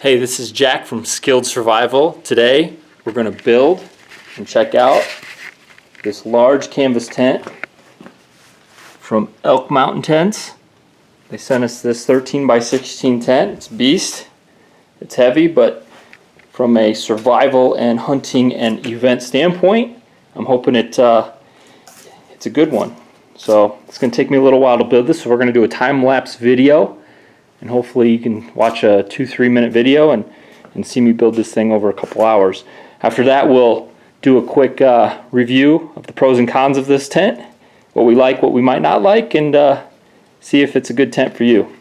Hey, this is Jack from Skilled Survival. Today we're going to build and check out this large canvas tent from Elk Moutain Tents. They sent us this 13 by 16 tent. It's a beast. It's heavy, but from a survival and hunting and event standpoint, I'm hoping it's a good one. So it's going to take me a little while to build this, so we're going to do a time-lapse video. And hopefully you can watch a 2-3 minute video and see me build this thing over a couple hours. After that, we'll do a quick review of the pros and cons of this tent, what we like, what we might not like, and see if it's a good tent for you.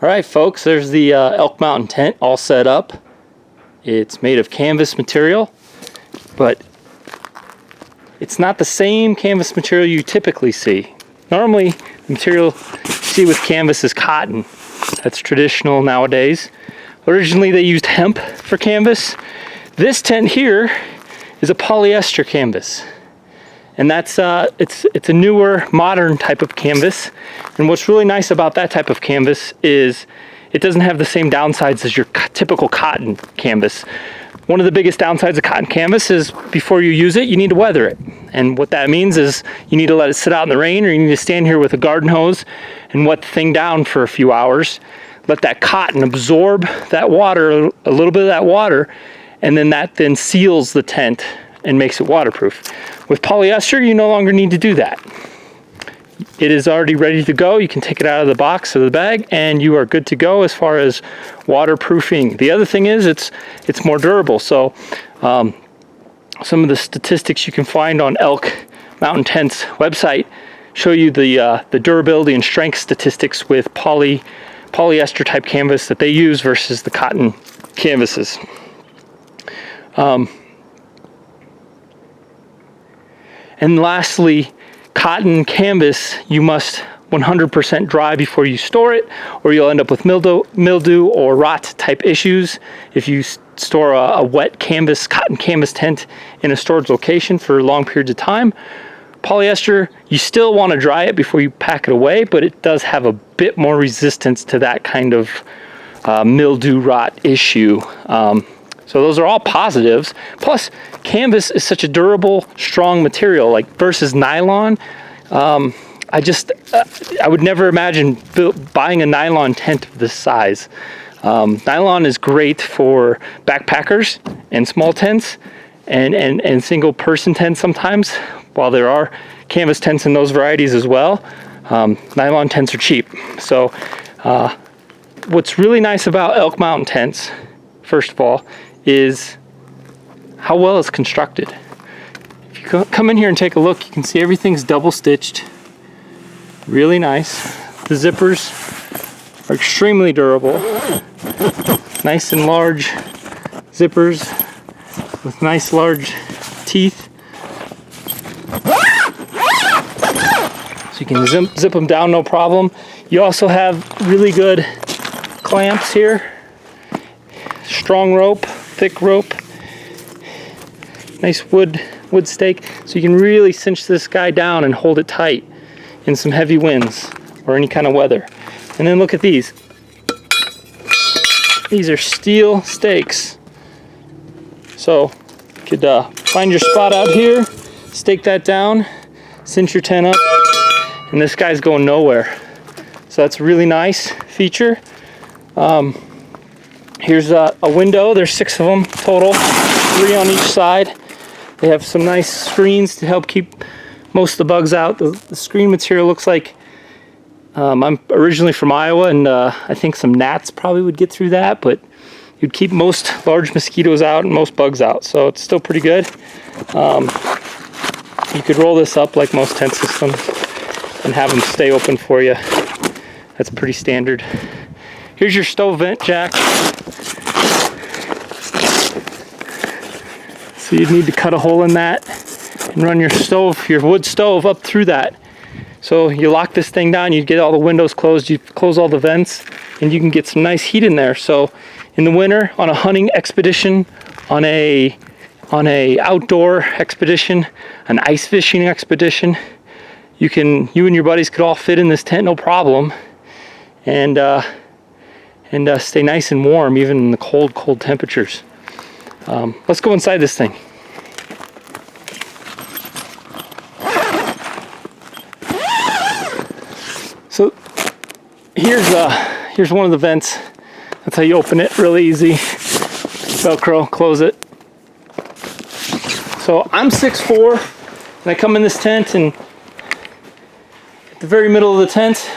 Alright folks, there's the Elk Mountain tent all set up. It's made of canvas material, but it's not the same canvas material you typically see. Normally, the material you see with canvas is cotton. That's traditional nowadays. Originally, they used hemp for canvas. This tent here is a polyester canvas. And that's it's a newer, modern type of canvas. And what's really nice about that type of canvas is it doesn't have the same downsides as your typical cotton canvas. One of the biggest downsides of cotton canvas is before you use it, you need to weather it. And what that means is you need to let it sit out in the rain, or you need to stand here with a garden hose and wet the thing down for a few hours. Let that cotton absorb that water, a little bit of that water, and then that then seals the tent and makes it waterproof. With polyester, you no longer need to do that. It is already ready to go. You can take it out of the box or the bag and you are good to go as far as waterproofing. The other thing is it's more durable. So some of the statistics you can find on Elk Moutain Tents website show you the durability and strength statistics with polyester type canvas that they use versus the cotton canvases. And lastly, cotton canvas, you must 100% dry before you store it, or you'll end up with mildew or rot type issues if you store a wet canvas, cotton canvas tent in a storage location for long periods of time. Polyester, you still want to dry it before you pack it away, but it does have a bit more resistance to that kind of mildew rot issue. So those are all positives. Plus, canvas is such a durable, strong material, like versus nylon. I would never imagine buying a nylon tent of this size. Nylon is great for backpackers and small tents and single person tents sometimes, while there are canvas tents in those varieties as well. Nylon tents are cheap. So what's really nice about Elk Moutain Tents, first of all, is how well it's constructed. If you come in here and take a look, you can see everything's double stitched. Really nice. The zippers are extremely durable. Nice and large zippers with nice large teeth. So you can zip them down no problem. You also have really good clamps here. Strong rope, thick rope, nice wood stake, so you can really cinch this guy down and hold it tight in some heavy winds or any kind of weather. And then look at these. These are steel stakes. So you could find your spot out here, stake that down, cinch your tent up, and this guy's going nowhere. So that's a really nice feature. Here's a window. There's 6 of them total, 3 on each side. They have some nice screens to help keep most of the bugs out. The screen material looks like, I'm originally from Iowa, and I think some gnats probably would get through that, but you'd keep most large mosquitoes out and most bugs out, so it's still pretty good. You could roll this up like most tent systems and have them stay open for you. That's pretty standard. Here's your stove vent jack. So you'd need to cut a hole in that and run your wood stove up through that. So you lock this thing down, you get all the windows closed, you close all the vents, and you can get some nice heat in there. So in the winter, on a hunting expedition, on a outdoor expedition, an ice fishing expedition, you and your buddies could all fit in this tent no problem, and stay nice and warm even in the cold temperatures. Let's go inside this thing. So here's one of the vents. That's how you open it, really easy. Velcro, close it. So I'm 6'4", and I come in this tent, and at the very middle of the tent,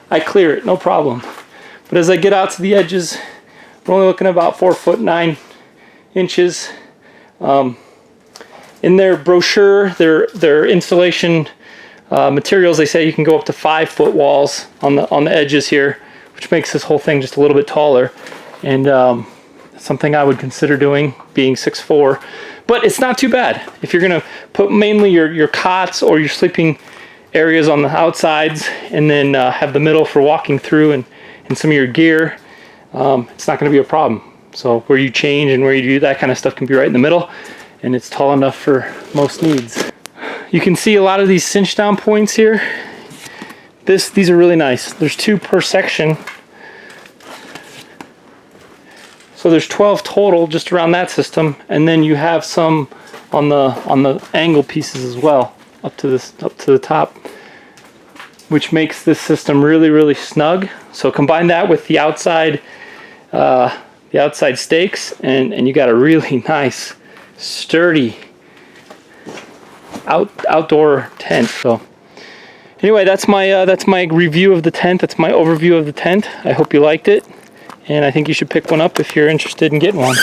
I clear it, no problem. But as I get out to the edges, we're only looking at about 4'9" in their brochure, their installation materials, they say you can go up to 5-foot walls on the edges here, which makes this whole thing just a little bit taller, and something I would consider doing, being 6'4". But it's not too bad if you're gonna put mainly your cots or your sleeping areas on the outsides, and then have the middle for walking through and some of your gear, it's not going to be a problem. So where you change and where you do that kind of stuff can be right in the middle, and it's tall enough for most needs. You can see a lot of these cinch down points here. These are really nice. There's 2 per section. So there's 12 total just around that system, and then you have some on the angle pieces as well up to the top, which makes this system really, really snug. So combine that with the outside stakes, and you got a really nice, sturdy outdoor tent. So anyway, that's my review of the tent. That's my overview of the tent. I hope you liked it, and I think you should pick one up if you're interested in getting one.